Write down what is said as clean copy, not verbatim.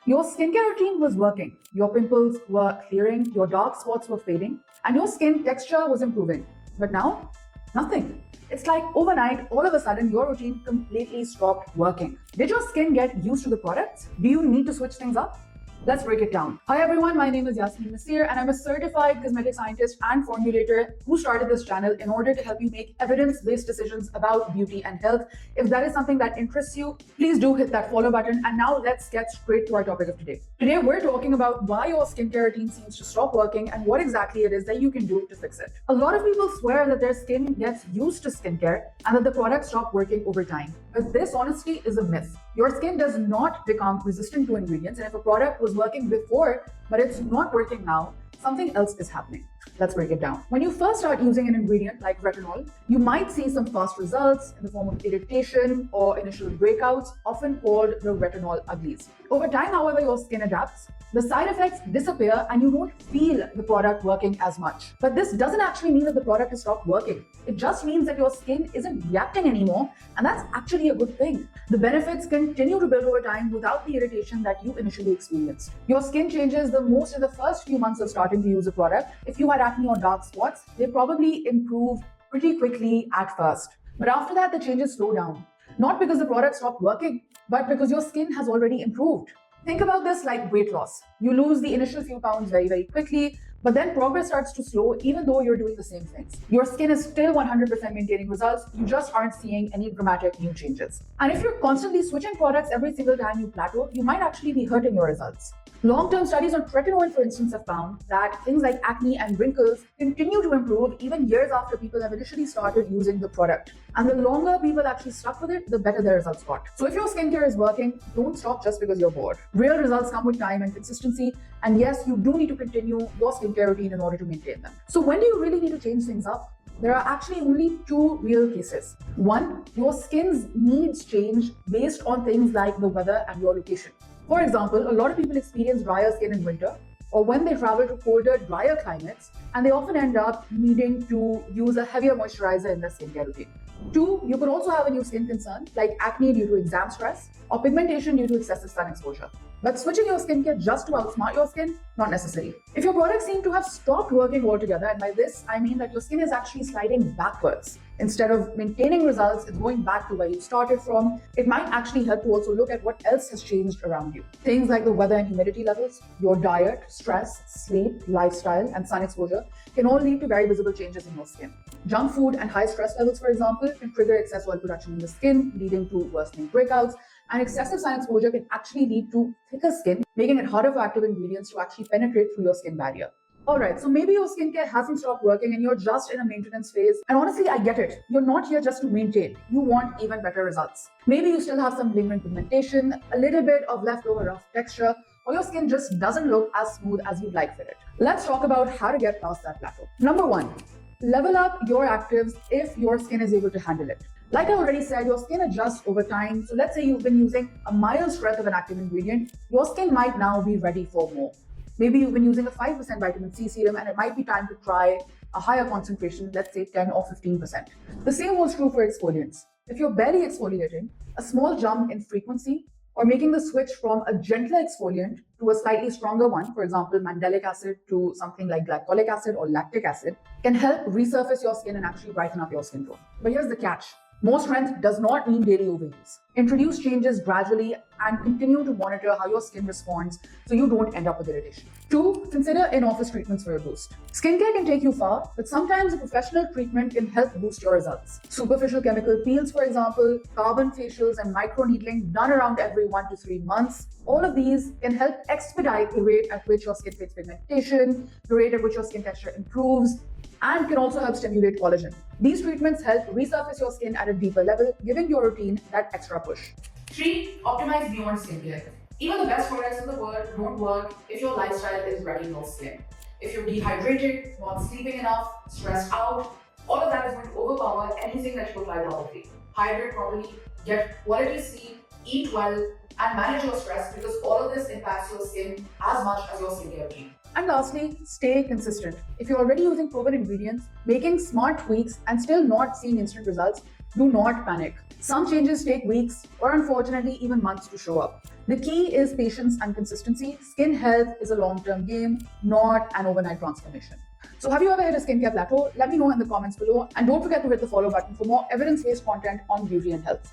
Your skincare routine was working. Your pimples were clearing, your dark spots were fading, and your skin texture was improving. But now, nothing. It's like overnight, all of a sudden, your routine completely stopped working. Did your skin get used to the products? Do you need to switch things up? Let's break it down. Hi everyone, my name is Yasmin Nasir and I'm a certified cosmetic scientist and formulator who started this channel in order to help you make evidence-based decisions about beauty and health. If that is something that interests you, please do hit that follow button. And now let's get straight to our topic of today. Today we're talking about why your skincare routine seems to stop working and what exactly it is that you can do to fix it. A lot of people swear that their skin gets used to skincare and that the products stop working over time. But this honestly is a myth. Your skin does not become resistant to ingredients, and if a product was working before, but it's not working now, something else is happening. Let's break it down. When you first start using an ingredient like retinol, you might see some fast results in the form of irritation or initial breakouts, often called the retinol uglies. Over time, however, your skin adapts, the side effects disappear and you don't feel the product working as much. But this doesn't actually mean that the product has stopped working. It just means that your skin isn't reacting anymore, and that's actually a good thing. The benefits continue to build over time without the irritation that you initially experienced. Your skin changes the most in the first few months of starting to use a product. If you had acne or dark spots, they probably improve pretty quickly at first. But after that, the changes slow down. Not because the product stopped working, but because your skin has already improved. Think about this like weight loss. You lose the initial few pounds very, very quickly, but then progress starts to slow even though you're doing the same things. Your skin is still 100% maintaining results, you just aren't seeing any dramatic new changes. And if you're constantly switching products every single time you plateau, you might actually be hurting your results. Long-term studies on tretinoin, for instance, have found that things like acne and wrinkles continue to improve even years after people have initially started using the product. And the longer people actually stuck with it, the better their results got. So if your skincare is working, don't stop just because you're bored. Real results come with time and consistency. And yes, you do need to continue your skincare routine in order to maintain them. So when do you really need to change things up? There are actually only two real cases. One, your skin's needs change based on things like the weather and your location. For example, a lot of people experience drier skin in winter or when they travel to colder, drier climates, and they often end up needing to use a heavier moisturizer in their skincare routine. Two, you could also have a new skin concern like acne due to exam stress or pigmentation due to excessive sun exposure. But switching your skincare just to outsmart your skin, not necessary. If your products seem to have stopped working altogether, and by this I mean that your skin is actually sliding backwards. Instead of maintaining results, it's going back to where you started from. It might actually help to also look at what else has changed around you. Things like the weather and humidity levels, your diet, stress, sleep, lifestyle, and sun exposure can all lead to very visible changes in your skin. Junk food and high stress levels, for example, can trigger excess oil production in the skin, leading to worsening breakouts. And excessive sun exposure can actually lead to thicker skin, making it harder for active ingredients to actually penetrate through your skin barrier. Alright, so maybe your skincare hasn't stopped working and you're just in a maintenance phase. And honestly, I get it. You're not here just to maintain. You want even better results. Maybe you still have some lingering pigmentation, a little bit of leftover rough texture, or your skin just doesn't look as smooth as you'd like for it. Let's talk about how to get past that plateau. Number one, level up your actives if your skin is able to handle it. Like I already said, your skin adjusts over time. So let's say you've been using a mild strength of an active ingredient, your skin might now be ready for more. Maybe you've been using a 5% vitamin C serum and it might be time to try a higher concentration, let's say 10 or 15%. The same holds true for exfoliants. If you're barely exfoliating, a small jump in frequency or making the switch from a gentler exfoliant to a slightly stronger one, for example, mandelic acid to something like glycolic acid or lactic acid, can help resurface your skin and actually brighten up your skin tone. But here's the catch. More strength does not mean daily overuse. Introduce changes gradually and continue to monitor how your skin responds so you don't end up with irritation. Two, consider in-office treatments for a boost. Skincare can take you far, but sometimes a professional treatment can help boost your results. Superficial chemical peels, for example, carbon facials and microneedling done around every 1 to 3 months. All of these can help expedite the rate at which your skin fades pigmentation, the rate at which your skin texture improves, and can also help stimulate collagen. These treatments help resurface your skin at a deeper level, giving your routine that extra push. 3. Optimize beyond skincare. Even the best products in the world don't work if your lifestyle is ready for skin. If you're dehydrated, not sleeping enough, stressed out, all of that is going to overpower anything that you apply properly. Hydrate properly, get quality sleep, eat well, and manage your stress because all of this impacts your skin as much as your skincare routine. And lastly, stay consistent. If you're already using proven ingredients, making smart tweaks and still not seeing instant results, Do not panic. Some changes take weeks or unfortunately even months to show up. The key is patience and consistency. Skin health is a long-term game, not an overnight transformation. So have you ever hit a skincare plateau? Let me know in the comments below, and don't forget to hit the follow button for more evidence-based content on beauty and health.